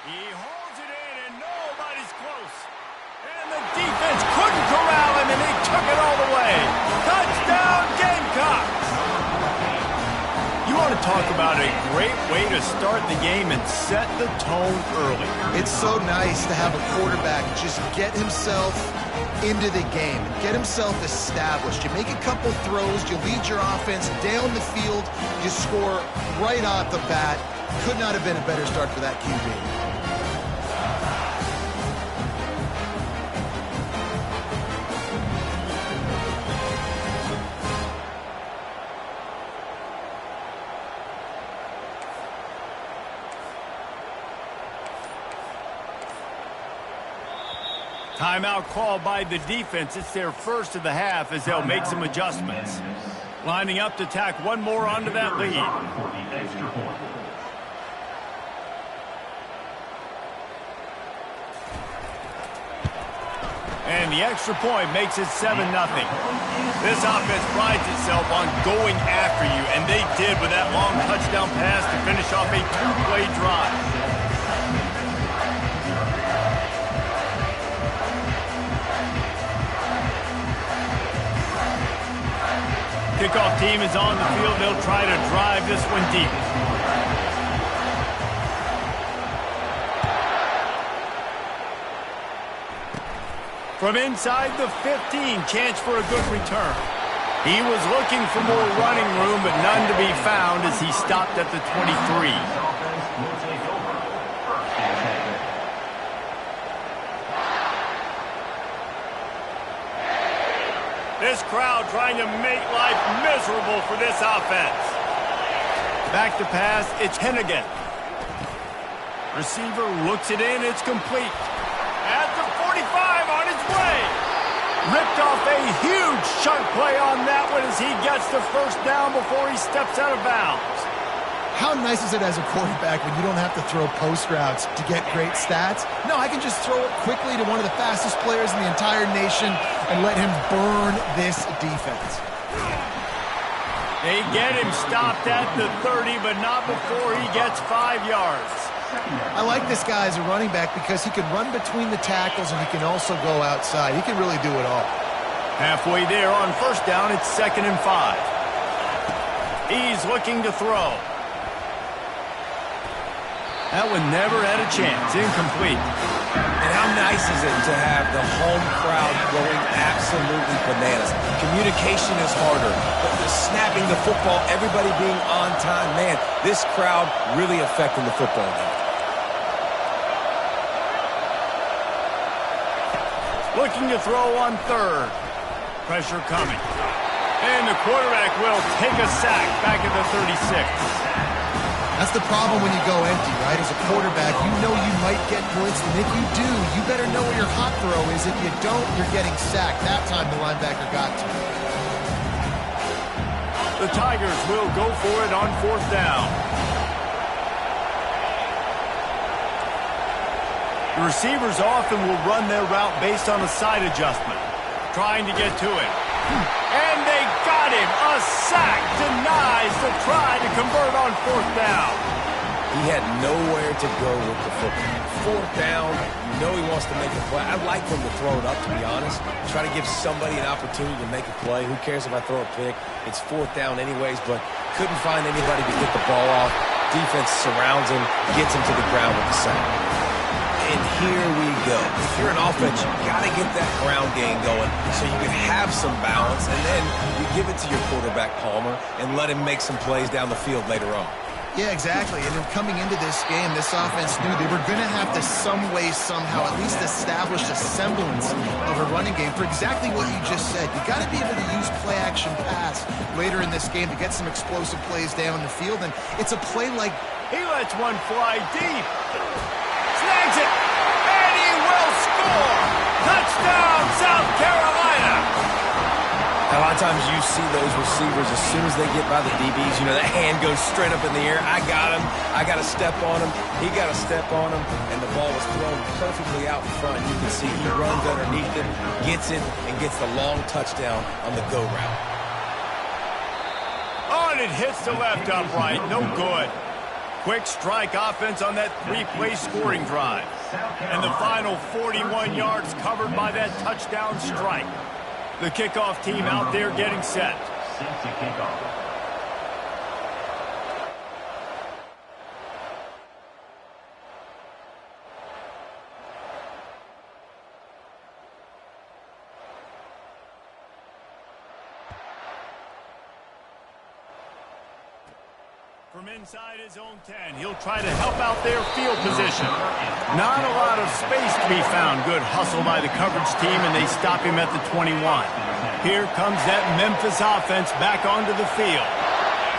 He holds it in, and nobody's close. And the defense couldn't corral him, and he took it all the way. Touchdown, Gamecocks! You want to talk about a great way to start the game and set the tone early. It's so nice to have a quarterback just get himself into the game, get himself established. You make a couple throws, you lead your offense down the field, you score right off the bat. Could not have been a better start for that QB. Timeout called by the defense. It's their first of the half as they'll make some adjustments. Lining up to tack one more onto that lead. And the extra point makes it 7-0. This offense prides itself on going after you, and they did with that long touchdown pass to finish off a two-play drive. Kickoff team is on the field. They'll try to drive this one deep. From inside the 15, chance for a good return. He was looking for more running room, but none to be found as he stopped at the 23. This crowd trying to make life miserable for this offense. Back to pass, it's Hennigan. Receiver looks it in, it's complete. At the 45 on his way. Ripped off a huge chunk play on that one as he gets the first down before he steps out of bounds. How nice is it as a quarterback when you don't have to throw post routes to get great stats? No, I can just throw it quickly to one of the fastest players in the entire nation and let him burn this defense. They get him stopped at the 30, but not before he gets 5 yards. I like this guy as a running back because he can run between the tackles and he can also go outside. He can really do it all. Halfway there on first down, it's 2nd and 5. He's looking to throw. That one never had a chance. Incomplete. And how nice is it to have the home crowd going absolutely bananas? Communication is harder, but the snapping the football, everybody being on time, man, this crowd really affecting the football game. Looking to throw on 3rd. Pressure coming. And the quarterback will take a sack back at the 36. That's the problem when you go empty, right? As a quarterback, you know you might get blitzed, and if you do, you better know where your hot throw is. If you don't, you're getting sacked. That time the linebacker got to. The Tigers will go for it on 4th down. The receivers often will run their route based on a side adjustment, trying to get to it. And they got him. A sack denies the try to convert on 4th down. He had nowhere to go with the football. 4th down, you know he wants to make a play. I'd like for him to throw it up, to be honest. Try to give somebody an opportunity to make a play. Who cares if I throw a pick? It's 4th down anyways, but couldn't find anybody to get the ball off. Defense surrounds him, gets him to the ground with the sack. And here we go. If you're an offense, you got to get that ground game going so you can have some balance, and then you give it to your quarterback, Palmer, and let him make some plays down the field later on. Yeah, exactly. And then coming into this game, this offense knew they were going to have to some way, somehow, at least establish a semblance of a running game for exactly what you just said. You got to be able to use play-action pass later in this game to get some explosive plays down the field, and it's a play like... He lets one fly deep. Snags it, and he will score! Touchdown, South Carolina! A lot of times you see those receivers, as soon as they get by the DBs, you know, that hand goes straight up in the air. I got him. I got to step on him. He got to step on him, and the ball was thrown perfectly out in front. You can see he runs underneath it, gets it, and gets the long touchdown on the go route. Oh, and it hits the left upright. No good. Quick strike offense on that three-play scoring drive. And the final 41 yards covered by that touchdown strike. The kickoff team out there getting set. Set to kickoff. From inside his own 10, he'll try to help out their field position. Not a lot of space to be found. Good hustle by the coverage team, and they stop him at the 21. Here comes that Memphis offense back onto the field.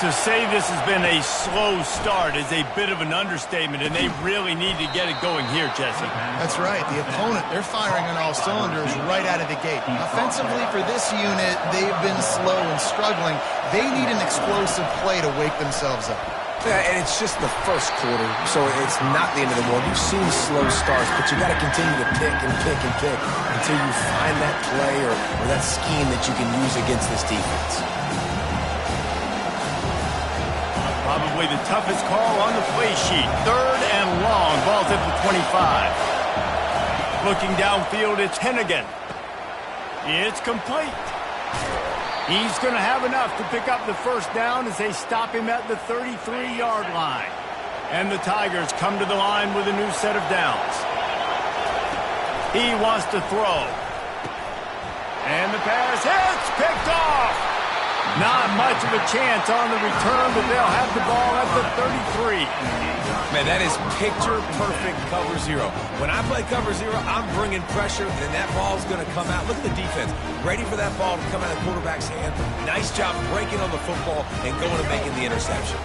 To say this has been a slow start is a bit of an understatement, and they really need to get it going here, Jesse. That's right. The opponent, they're firing on all cylinders right out of the gate. Offensively, for this unit, they've been slow and struggling. They need an explosive play to wake themselves up. Yeah, and it's just the first quarter, so it's not the end of the world. You've seen slow starts, but you got to continue to pick and pick and pick until you find that play or that scheme that you can use against this defense. Probably the toughest call on the play sheet. 3rd and long. Ball's at the 25. Looking downfield, it's Hennigan. It's complete. He's going to have enough to pick up the first down as they stop him at the 33-yard line. And the Tigers come to the line with a new set of downs. He wants to throw. And the pass hits, picked off. Not much of a chance on the return, but they'll have the ball at the 33. Man, that is picture-perfect cover zero. When I play cover zero, I'm bringing pressure, and that ball's going to come out. Look at the defense. Ready for that ball to come out of the quarterback's hand. Nice job breaking on the football and going and making the interception.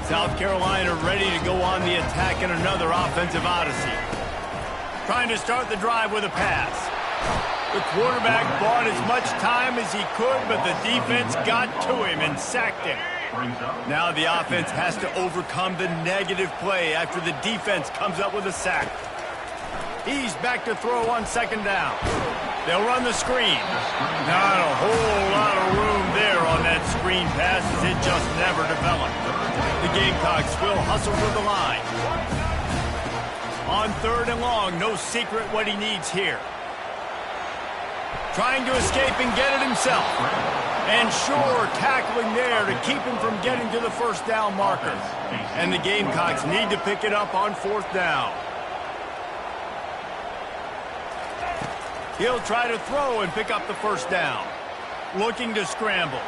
South Carolina ready to go on the attack in another offensive odyssey. Trying to start the drive with a pass. The quarterback bought as much time as he could, but the defense got to him and sacked him. Now the offense has to overcome the negative play after the defense comes up with a sack. He's back to throw on 2nd down. They'll run the screen. Not a whole lot of room there on that screen pass as it just never developed. The Gamecocks will hustle for the line. On 3rd and long, no secret what he needs here. Trying to escape and get it himself. And sure, tackling there to keep him from getting to the first down marker. And the Gamecocks need to pick it up on 4th down. He'll try to throw and pick up the first down. Looking to scramble.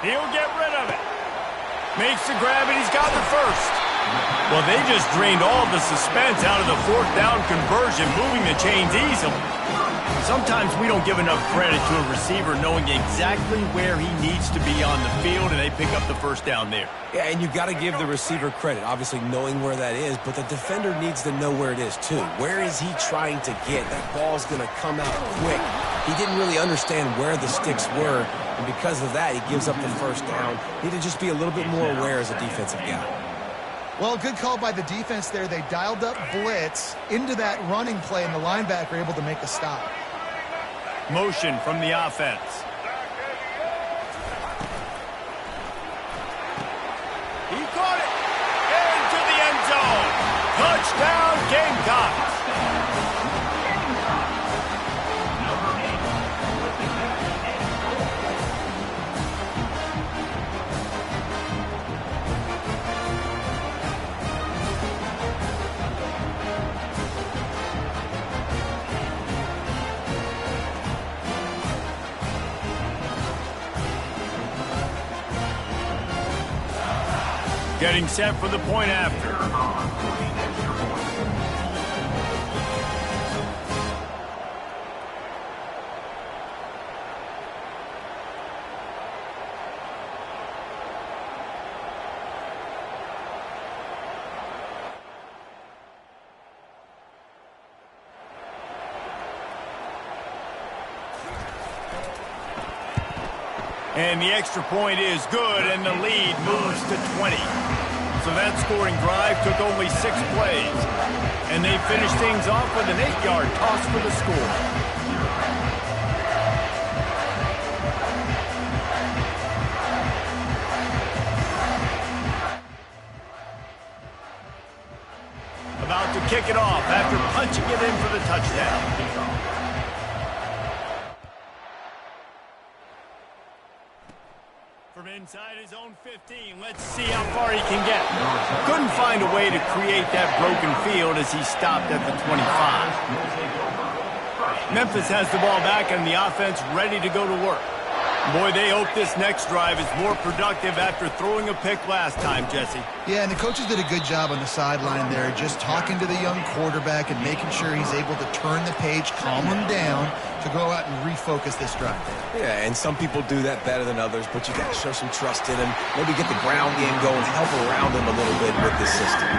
He'll get rid of it. Makes the grab and he's got the first. Well, they just drained all the suspense out of the 4th down conversion, moving the chains easily. Sometimes we don't give enough credit to a receiver knowing exactly where he needs to be on the field, and they pick up the first down there. Yeah, and you've got to give the receiver credit, obviously knowing where that is, but the defender needs to know where it is too. Where is he trying to get? That ball's going to come out quick. He didn't really understand where the sticks were, and because of that, he gives up the first down. Need to just be a little bit more aware as a defensive guy. Well, good call by the defense there. They dialed up blitz into that running play, and the linebacker able to make a stop. Motion from the offense. He caught it. Into the end zone. Touchdown, Gamecocks. Getting set for the point after. And the extra point is good, and the lead moves to 20. So that scoring drive took only 6 plays. And they finished things off with an 8-yard toss for the score. about to kick it off after punching it in for the touchdown. From inside his own 15, let's see how far he can get. Couldn't find a way to create that broken field as he stopped at the 25. Memphis has the ball back and the offense ready to go to work. Boy, they hope this next drive is more productive after throwing a pick last time, Jesse. Yeah, and the coaches did a good job on the sideline there, just talking to the young quarterback and making sure he's able to turn the page, calm him down, to go out and refocus this drive. Yeah, and some people do that better than others, but you got to show some trust in him. Maybe get the ground game going, help around him a little bit with this system.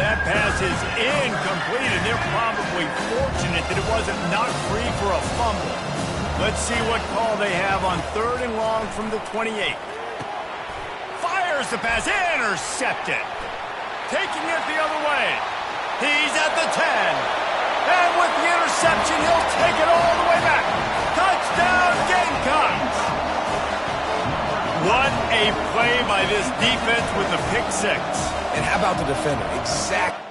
That pass is incomplete, and they're probably fortunate that it wasn't knocked free for a fumble. Let's see what call they have on 3rd and long from the 28. Fires the pass, intercepted. Taking it the other way. He's at the 10. And with the interception, he'll take it all the way back. Touchdown, Gamecocks! What a play by this defense with the pick six. And how about the defender? Exactly.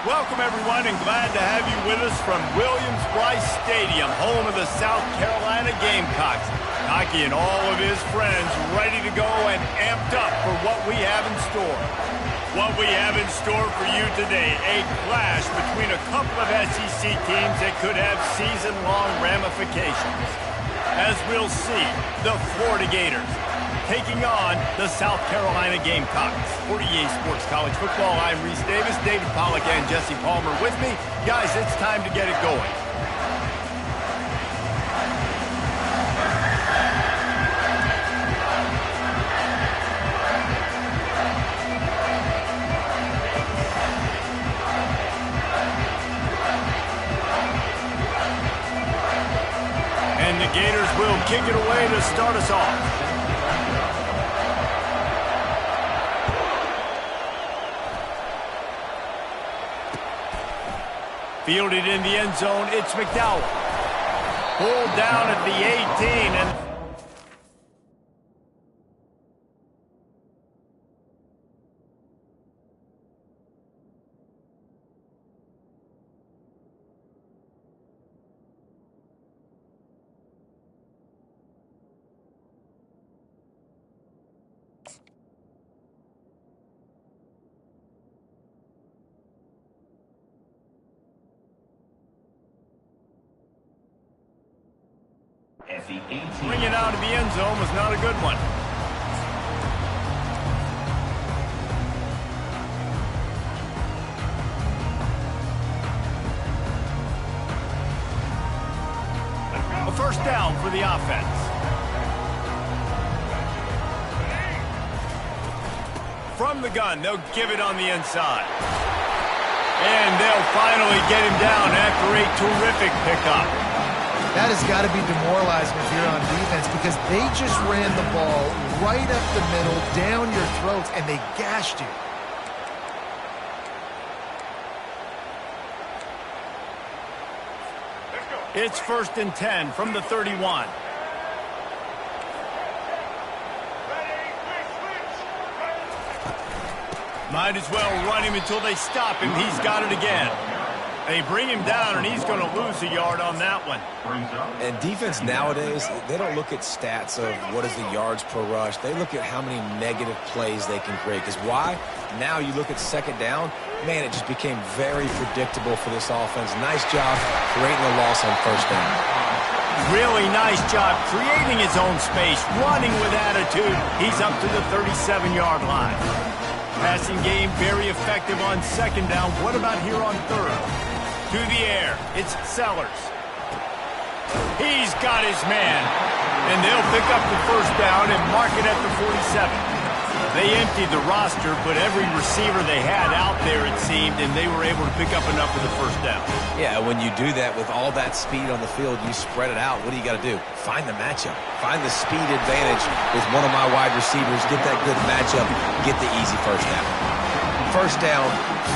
Welcome, everyone, and glad to have you with us from Williams-Brice Stadium, home of the South Carolina Gamecocks. Hockey and all of his friends ready to go and amped up for what we have in store. What we have in store for you today, a clash between a couple of SEC teams that could have season-long ramifications. As we'll see, the Florida Gators taking on the South Carolina Gamecocks. For EA Sports College Football, I'm Reese Davis, David Pollack, and Jesse Palmer with me. Guys, it's time to get it going. And the Gators will kick it away to start us off. Fielded in the end zone, it's McDowell. Pulled down at the 18 and... Bringing out of the end zone was not a good one. A first down for the offense. From the gun, they'll give it on the inside. And they'll finally get him down after a terrific pickup. That has got to be demoralizing if you're on defense because they just ran the ball right up the middle, down your throats, and they gashed you. It's 1st and 10 from the 31. Might as well run him until they stop him. He's got it again. They bring him down, and he's going to lose a yard on that one. And defense nowadays, they don't look at stats of what is the yards per rush. They look at how many negative plays they can create. Because why? Now you look at second down, man, it just became very predictable for this offense. Nice job creating a loss on first down. Really nice job creating his own space, running with attitude. He's up to the 37-yard line. Passing game very effective on second down. What about here on third? To the air, it's Sellers. He's got his man. And they'll pick up the first down and mark it at the 47. They emptied the roster, but every receiver they had out there, it seemed, and they were able to pick up enough for the first down. Yeah, when you do that with all that speed on the field, you spread it out. What do you got to do? Find the matchup. Find the speed advantage with one of my wide receivers. Get that good matchup. Get the easy first down. First down,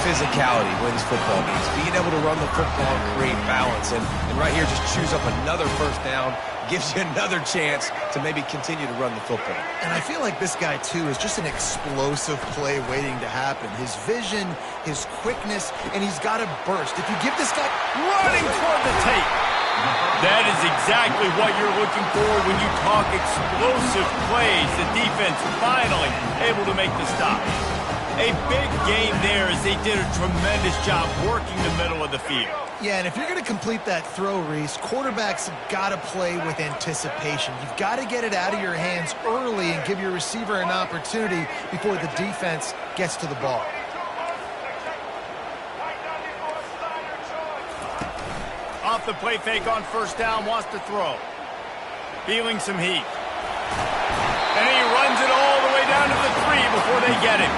physicality wins football games. Being able to run the football, create balance. And right here, just choose up another first down. Gives you another chance to maybe continue to run the football. And I feel like this guy, too, is just an explosive play waiting to happen. His vision, his quickness, and he's got to burst. If you give this guy... Running toward the tape. That is exactly what you're looking for when you talk explosive plays. The defense finally able to make the stop. A big gain there as they did a tremendous job working the middle of the field. Yeah, and if you're going to complete that throw, Reese, quarterbacks have got to play with anticipation. You've got to get it out of your hands early and give your receiver an opportunity before the defense gets to the ball. Off the play fake on first down, wants to throw. Feeling some heat. And he runs it all the way down to the 3 before they get him.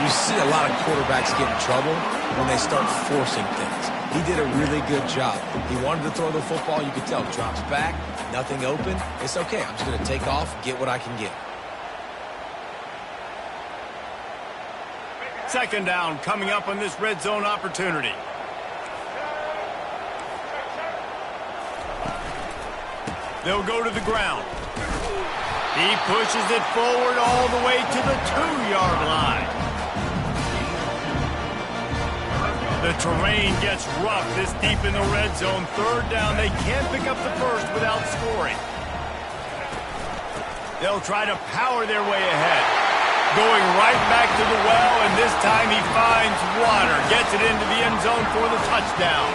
You see a lot of quarterbacks get in trouble when they start forcing things. He did a really good job. He wanted to throw the football. You could tell. Drops back, nothing open. It's okay. I'm just going to take off, get what I can get. Second down coming up on this red zone opportunity. They'll go to the ground. He pushes it forward all the way to the 2-yard line. The terrain gets rough this deep in the red zone. Third down, they can't pick up the first without scoring. They'll try to power their way ahead. Going right back to the well, and this time he finds water. Gets it into the end zone for the touchdown.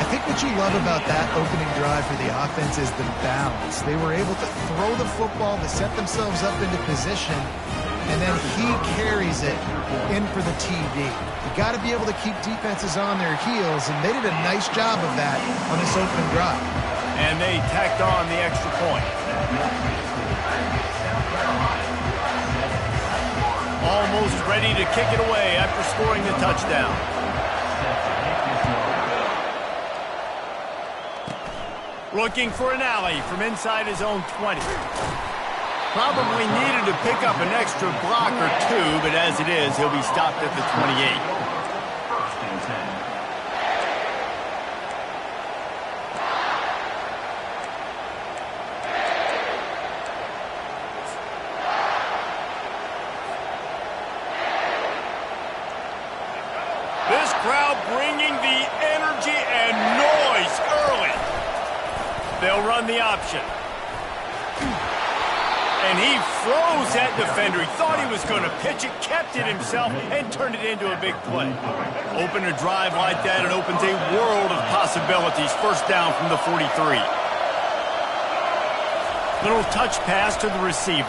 I think what you love about that opening drive for the offense is the balance. They were able to throw the football to set themselves up into position, and then he carries it in for the TD. You got to be able to keep defenses on their heels, and they did a nice job of that on this opening drive. And they tacked on the extra point. Almost ready to kick it away after scoring the touchdown. Looking for an alley from inside his own 20. Probably needed to pick up an extra block or two, but as it is, he'll be stopped at the 28. This crowd bringing the energy and noise early. They'll run the option. And he froze that defender. He thought he was going to pitch it, kept it himself, and turned it into a big play. Open a drive like that, it opens a world of possibilities. First down from the 43. Little touch pass to the receiver.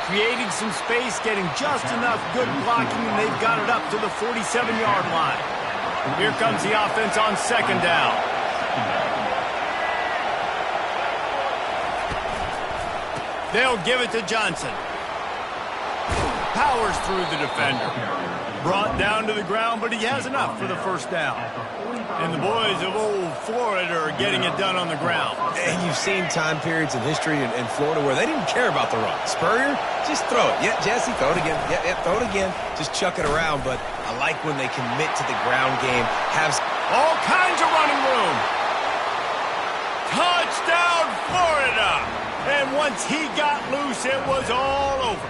Creating some space, getting just enough good blocking, and they've got it up to the 47-yard line. Here comes the offense on second down. They'll give it to Johnson. Powers through the defender. Brought down to the ground, but he has enough for the first down. And the boys of old Florida are getting it done on the ground. And you've seen time periods in history in Florida where they didn't care about the run. Spurrier, just throw it. Yeah, Jesse, throw it again. Yeah, throw it again. Just chuck it around. But I like when they commit to the ground game. Have all kinds of running room. Touchdown, Florida! And once he got loose, it was all over.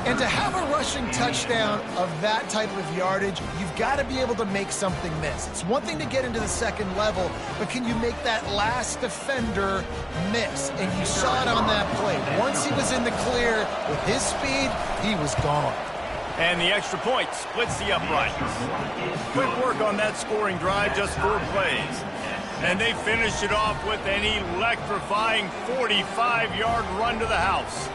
And to have a rushing touchdown of that type of yardage, you've got to be able to make something miss. It's one thing to get into the second level, but can you make that last defender miss? And you saw it on that play. Once he was in the clear with his speed, he was gone. And the extra point splits the uprights. Quick work on that scoring drive, just 4 plays. And they finish it off with an electrifying 45-yard run to the house.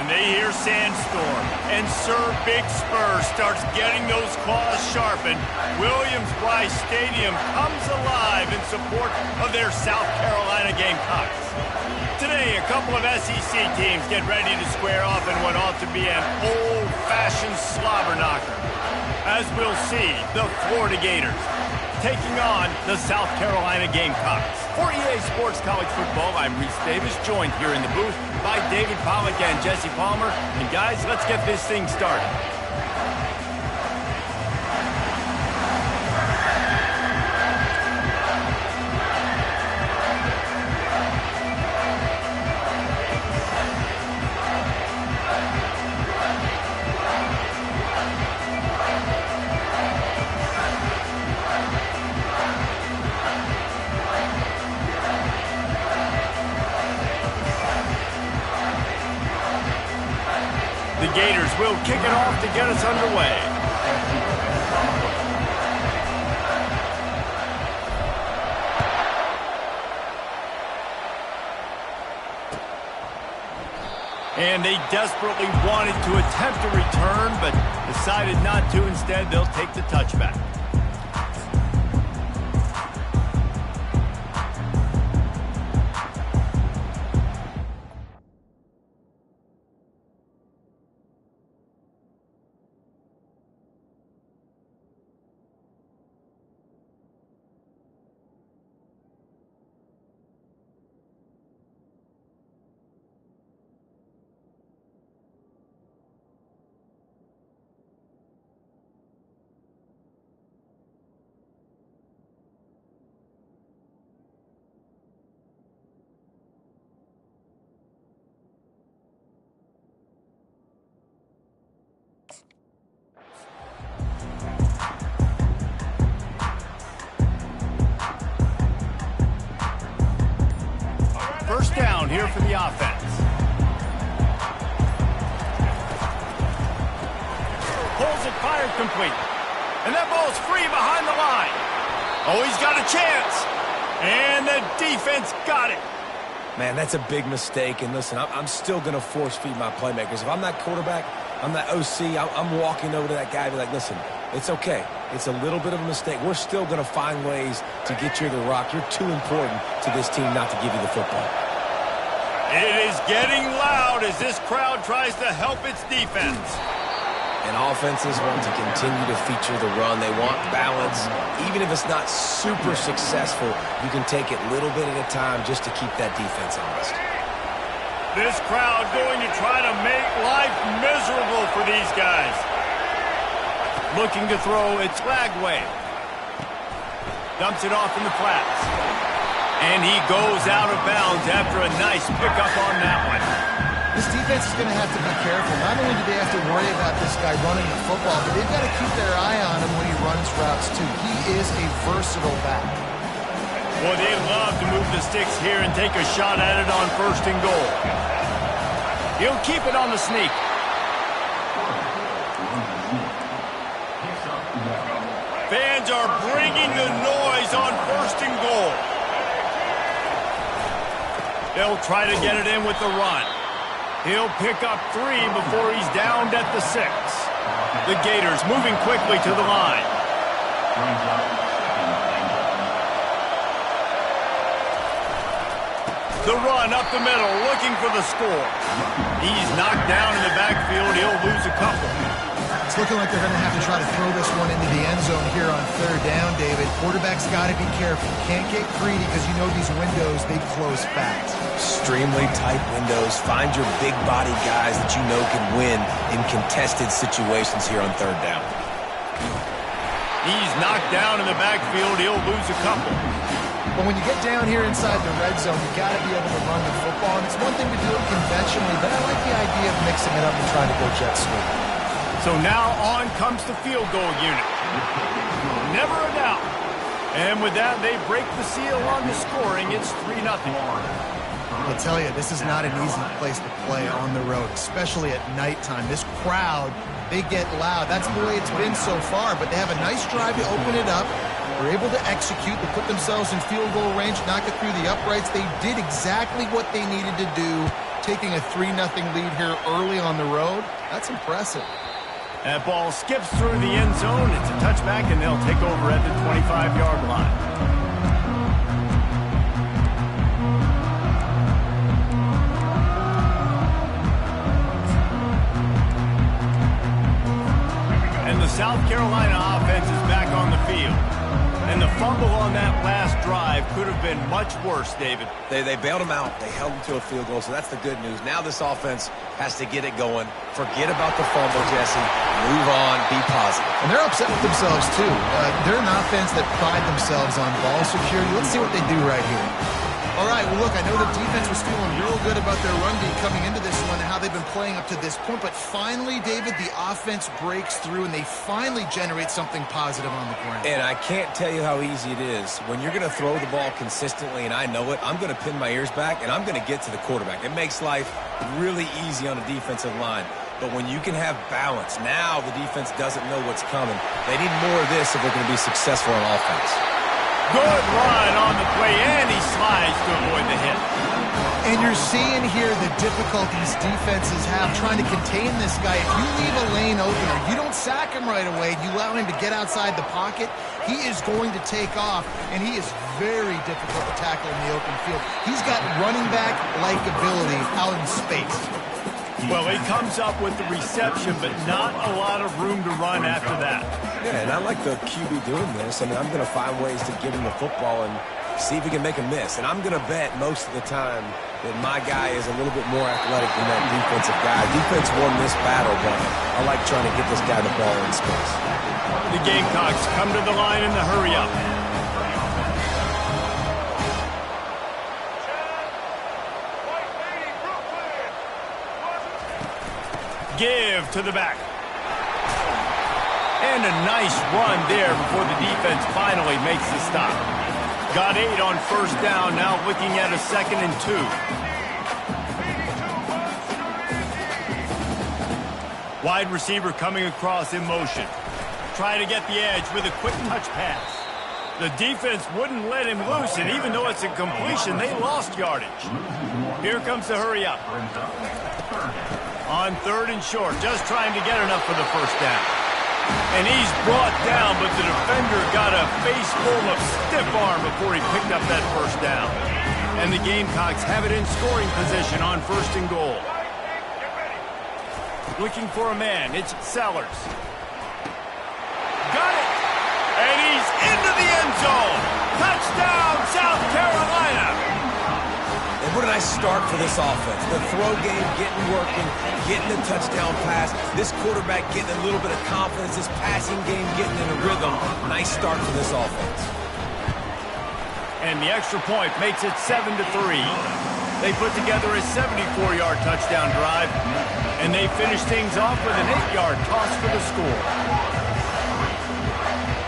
When they hear Sandstorm and Sir Big Spur starts getting those claws sharpened, Williams-Brice Stadium comes alive in support of their South Carolina Gamecocks. Today, a couple of SEC teams get ready to square off in what ought to be an old-fashioned slobber knocker. As we'll see, the Florida Gators taking on the South Carolina Gamecocks. For EA Sports College Football, I'm Reese Davis, joined here in the booth by David Pollack and Jesse Palmer. And guys, let's get this thing started. The Gators will kick it off to get us underway. And they desperately wanted to attempt a return, but decided not to. Instead, they'll take the touchback. First down here for the offense. Pulls it, fired complete. And that ball's free behind the line. Oh, he's got a chance. And the defense got it. Man, that's a big mistake. And listen, I'm still going to force feed my playmakers. If I'm that quarterback, I'm that OC, I'm walking over to that guy and be like, listen, it's okay. It's a little bit of a mistake. We're still going to find ways to get you the rock. You're too important to this team not to give you the football. It is getting loud as this crowd tries to help its defense. And offenses want to continue to feature the run. They want balance. Even if it's not super successful, you can take it little bit at a time just to keep that defense honest. This crowd going to try to make life miserable for these guys. Looking to throw, it's Lagway. Dumps it off in the flats. And he goes out of bounds after a nice pickup on that one. This defense is going to have to be careful. Not only do they have to worry about this guy running the football, but they've got to keep their eye on him when he runs routes, too. He is a versatile back. Boy, they love to move the sticks here and take a shot at it on 1st and goal. He'll keep it on the sneak. Fans are bringing the noise on 1st and goal. They'll try to get it in with the run. He'll pick up 3 before he's downed at the 6. The Gators moving quickly to the line. The run up the middle, looking for the score. He's knocked down in the backfield. He'll lose a couple. It's looking like they're going to have to try to throw this one into the end zone here on 3rd down, David. Quarterback's got to be careful. Can't get greedy because you know these windows, they close fast. Extremely tight windows. Find your big body guys that you know can win in contested situations here on 3rd down. He's knocked down in the backfield. He'll lose a couple. But when you get down here inside the red zone, you got to be able to run the football. And it's one thing to do it conventionally, but I like the idea of mixing it up and trying to go jet sweep. So now on comes the field goal unit. Never a doubt. And with that, they break the seal on the scoring. It's 3-0. I'll tell you, this is not an easy place to play on the road, especially at nighttime. This crowd, they get loud. That's the way it's been so far, but they have a nice drive to open it up. They're able to execute, to put themselves in field goal range, knock it through the uprights. They did exactly what they needed to do taking a 3-0 lead here early on the road. That's impressive. That ball skips through the end zone. It's a touchback, and they'll take over at the 25-yard line. And the South Carolina offense is back on the field. And the fumble on that last drive could have been much worse, David. They bailed him out. They held him to a field goal, so that's the good news. Now this offense has to get it going. Forget about the fumble, Jesse. Move on. Be positive. And they're upset with themselves, too. They're an offense that pride themselves on ball security. Let's see what they do right here. All right, well, look, I know the defense was feeling real good about their run game coming into this one and how they've been playing up to this point. But finally, David, the offense breaks through and they finally generate something positive on the ground. And I can't tell you how easy it is. When you're going to throw the ball consistently, and I know it, I'm going to pin my ears back, and I'm going to get to the quarterback. It makes life really easy on a defensive line. But when you can have balance, now the defense doesn't know what's coming. They need more of this if they're going to be successful on offense. Good run on the play, and he slides to avoid the hit. And you're seeing here the difficulties defenses have trying to contain this guy. If you leave a lane open or you don't sack him right away, you allow him to get outside the pocket, he is going to take off, and he is very difficult to tackle in the open field. He's got running back-like ability out in space. Well, he comes up with the reception, but not a lot of room to run after that. Yeah, and I like the QB doing this. I mean, I'm going to find ways to give him the football and see if he can make a miss. And I'm going to bet most of the time that my guy is a little bit more athletic than that defensive guy. Defense won this battle, but I like trying to get this guy the ball in space. The Gamecocks come to the line in the hurry-up. Give to the back. And a nice run there before the defense finally makes the stop. Got 8 on first down, now looking at a 2nd and 2. Wide receiver coming across in motion. Trying to get the edge with a quick touch pass. The defense wouldn't let him loose, and even though it's a completion, they lost yardage. Here comes the hurry-up. On 3rd and short, just trying to get enough for the first down. And he's brought down, but the defender got a face full of stiff arm before he picked up that first down. And the Gamecocks have it in scoring position on 1st and goal. Looking for a man, it's Sellers. Got it! And he's into the end zone! Touchdown, South Carolina! And what a nice start for this offense. The throw game getting working, getting the touchdown pass. This quarterback getting a little bit of confidence. This passing game getting in a rhythm. Nice start for this offense. And the extra point makes it 7-3. They put together a 74-yard touchdown drive, and they finish things off with an 8-yard toss for the score.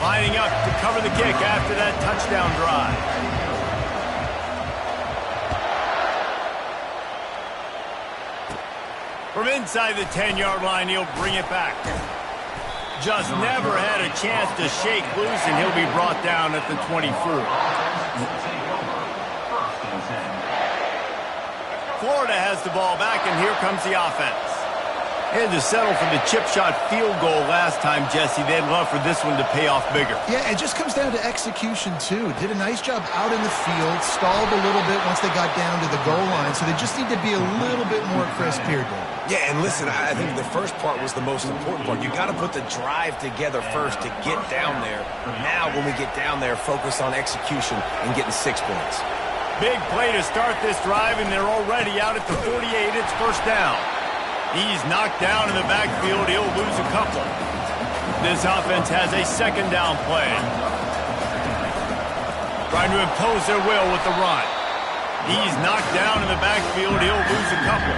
Lining up to cover the kick after that touchdown drive. From inside the 10-yard line, he'll bring it back. Just never had a chance to shake loose, and he'll be brought down at the 24. Florida has the ball back, and here comes the offense. They had to settle for the chip shot field goal last time, Jesse. They'd love for this one to pay off bigger. Yeah, it just comes down to execution, too. Did a nice job out in the field, stalled a little bit once they got down to the goal line, so they just need to be a little bit more crisp here, Dave. Yeah, and listen, I think the first part was the most important part. You got to put the drive together first to get down there. Now, when we get down there, focus on execution and getting 6 points. Big play to start this drive, and they're already out at the 48. It's first down. He's knocked down in the backfield. He'll lose a couple. This offense has a 2nd down play. Trying to impose their will with the run. He's knocked down in the backfield. He'll lose a couple.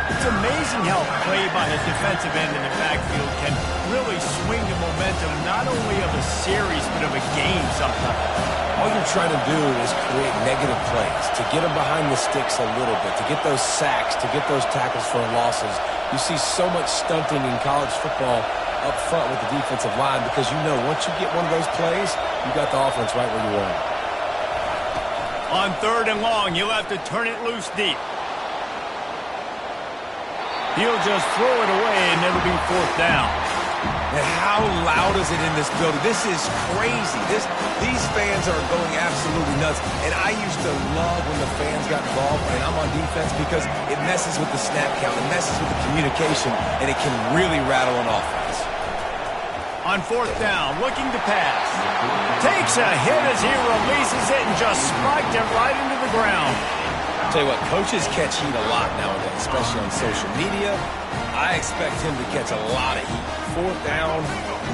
It's amazing how play by a defensive end in the backfield can really swing the momentum not only of a series but of a game sometimes. All you're trying to do is create negative plays, to get them behind the sticks a little bit, to get those sacks, to get those tackles for losses. You see so much stunting in college football up front with the defensive line because you know once you get one of those plays, you got the offense right where you want it. On 3rd and long, you'll have to turn it loose deep. He'll just throw it away and never be fourth down. And how loud is it in this building? This is crazy. These fans are going absolutely nuts. And I used to love when the fans got involved, and I'm on defense, because it messes with the snap count, it messes with the communication, and it can really rattle an offense. On fourth down, looking to pass. Takes a hit as he releases it and just spiked it right into the ground. I'll tell you what, coaches catch heat a lot nowadays, especially on social media. I expect him to catch a lot of heat. Fourth down,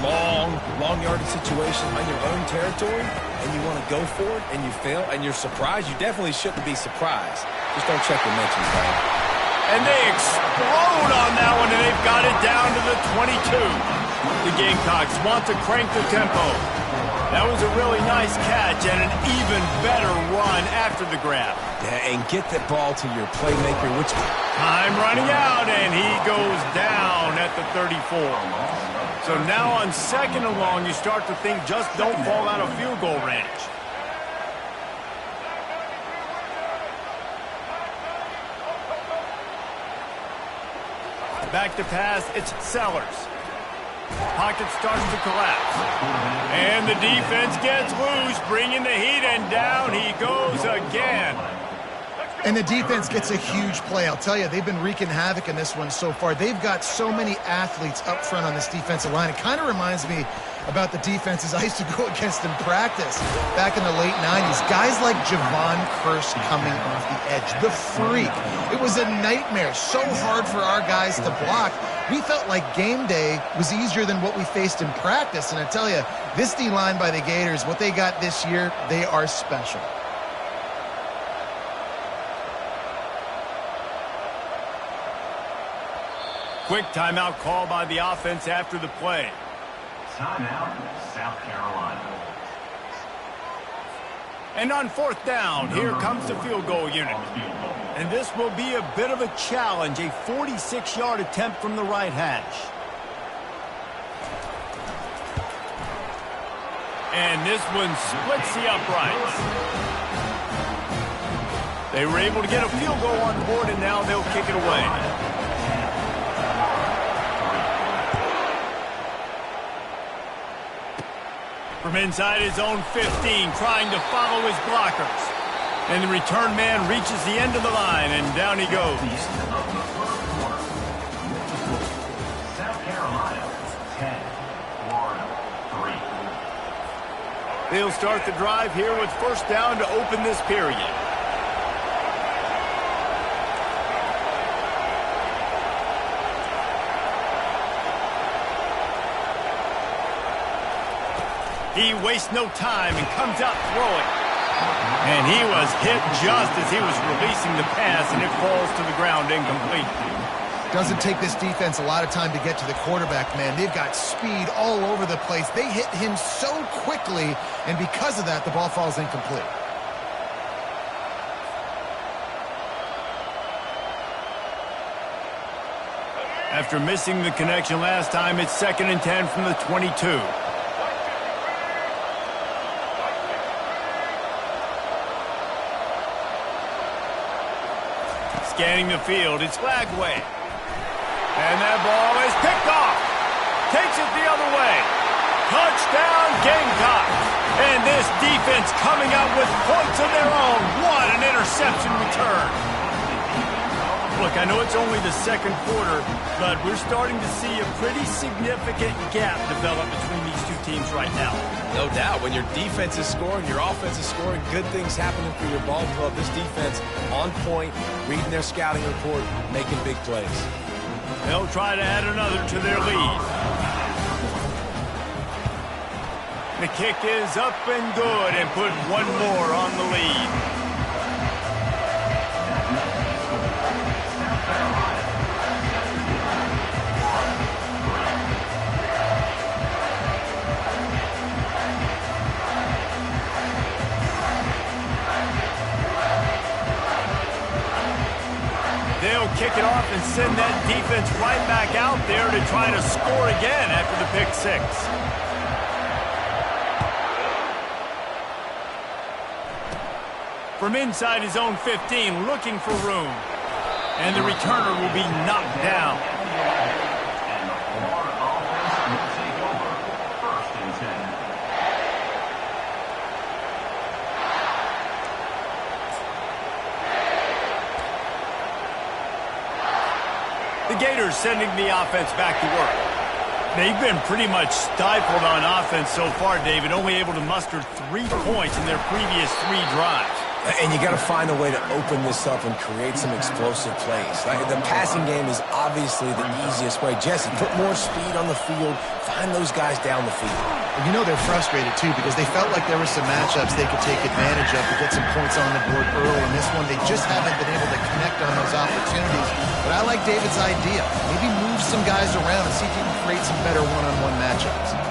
long yardage situation on your own territory, and you want to go for it, and you fail, and you're surprised. You definitely shouldn't be surprised. Just don't check your mentions, man. And they explode on that one, and they've got it down to the 22. The Gamecocks want to crank the tempo. That was a really nice catch and an even better run after the grab. Yeah, and get the ball to your playmaker, which... Time running out, and he goes down at the 34. So now on second and long, you start to think just don't fall out of field goal range. Back to pass, it's Sellers. Pocket starts to collapse. And the defense gets loose, bringing the heat, and down he goes again. And the defense gets a huge play. I'll tell you, they've been wreaking havoc in this one so far. They've got so many athletes up front on this defensive line. It kind of reminds me about the defenses I used to go against in practice back in the late 90s. Guys like Javon Curse coming off the edge, the freak. It was a nightmare, so hard for our guys to block. We felt like game day was easier than what we faced in practice. And I tell you, this D-line by the Gators, what they got this year, they are special. Quick timeout call by the offense after the play. Timeout, South Carolina. And on fourth down, here comes the field goal unit. And this will be a bit of a challenge, a 46-yard attempt from the right hash. And this one splits the uprights. They were able to get a field goal on the board, and now they'll kick it away. From inside his own 15, trying to follow his blockers. And the return man reaches the end of the line, and down he goes. South Carolina, 10, Florida, 3. They'll start the drive here with first down to open this period. He wastes no time and comes out throwing. And he was hit just as he was releasing the pass, and it falls to the ground incomplete. Doesn't take this defense a lot of time to get to the quarterback, man. They've got speed all over the place. They hit him so quickly, and because of that, the ball falls incomplete. After missing the connection last time, it's 2nd and 10 from the 22. Scanning the field, it's Lagway. And that ball is picked off. Takes it the other way. Touchdown, Gamecocks. And this defense coming out with points of their own. What an interception return. Look, I know it's only the second quarter, but we're starting to see a pretty significant gap develop between these two teams right now. No doubt. When your defense is scoring, your offense is scoring, good things happening for your ball club. This defense on point, reading their scouting report, making big plays. They'll try to add another to their lead. The kick is up and good and put one more on the lead. They'll kick it off and send that defense right back out there to try to score again after the pick six. From inside his own 15, looking for room. And the returner will be knocked down. And the Florida offense will take over. 1st and 10. The Gators sending the offense back to work. They've been pretty much stifled on offense so far, David, only able to muster 3 points in their previous 3 drives. And you got to find a way to open this up and create some explosive plays. The passing game is obviously the easiest way. Jesse, put more speed on the field. Find those guys down the field. You know they're frustrated, too, because they felt like there were some matchups they could take advantage of to get some points on the board early. In this one, they just haven't been able to connect on those opportunities. But I like David's idea. Maybe move some guys around and see if you can create some better one-on-one matchups.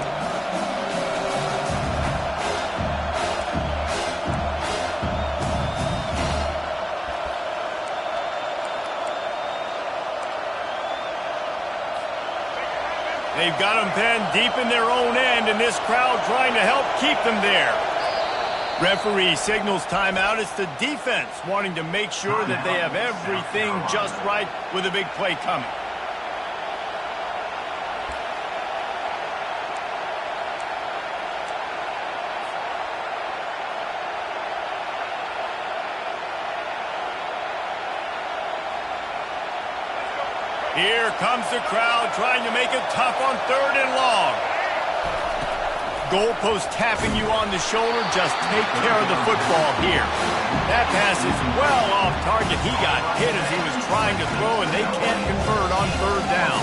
They've got them pinned deep in their own end, and this crowd trying to help keep them there. Referee signals timeout. It's the defense wanting to make sure that they have everything just right with a big play coming. Here comes the crowd trying to make it tough on 3rd and long. Goalpost tapping you on the shoulder. Just take care of the football here. That pass is well off target. He got hit as he was trying to throw, and they can't convert on 3rd down.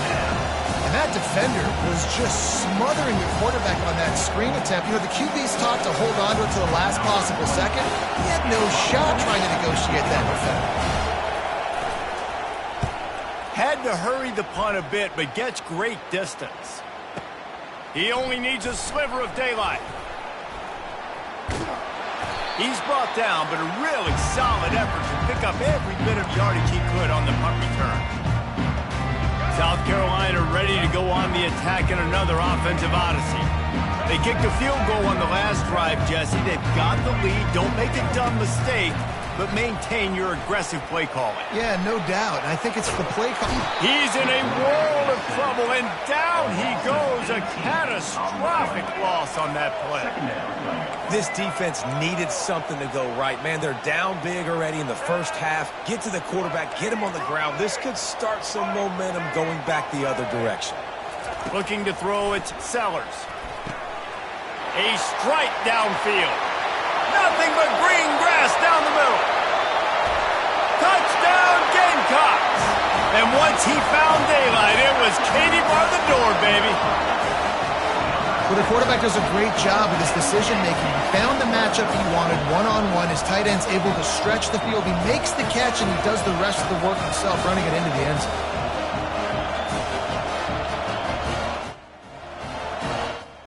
And that defender was just smothering the quarterback on that screen attempt. You know, the QB's taught to hold on to it to the last possible second. He had no shot trying to negotiate that defender. Had to hurry the punt a bit, but gets great distance. He only needs a sliver of daylight. He's brought down, but a really solid effort to pick up every bit of yardage he could on the punt return. South Carolina ready to go on the attack in another offensive odyssey. They kicked a field goal on the last drive, Jesse. They've got the lead. Don't make a dumb mistake, but maintain your aggressive play calling. Yeah, no doubt. And I think it's the play call. He's in a world of trouble, and down he goes. A catastrophic loss on that play. This defense needed something to go right. Man, they're down big already in the first half. Get to the quarterback, get him on the ground. This could start some momentum going back the other direction. Looking to throw, it's Sellers. A strike downfield. Nothing but green grass down the middle. Touchdown, Gamecocks! And once he found daylight, it was Katie bar the door, baby. Well, the quarterback does a great job with his decision-making. He found the matchup he wanted one-on-one. His tight end's able to stretch the field. He makes the catch, and he does the rest of the work himself, running it into the end zone.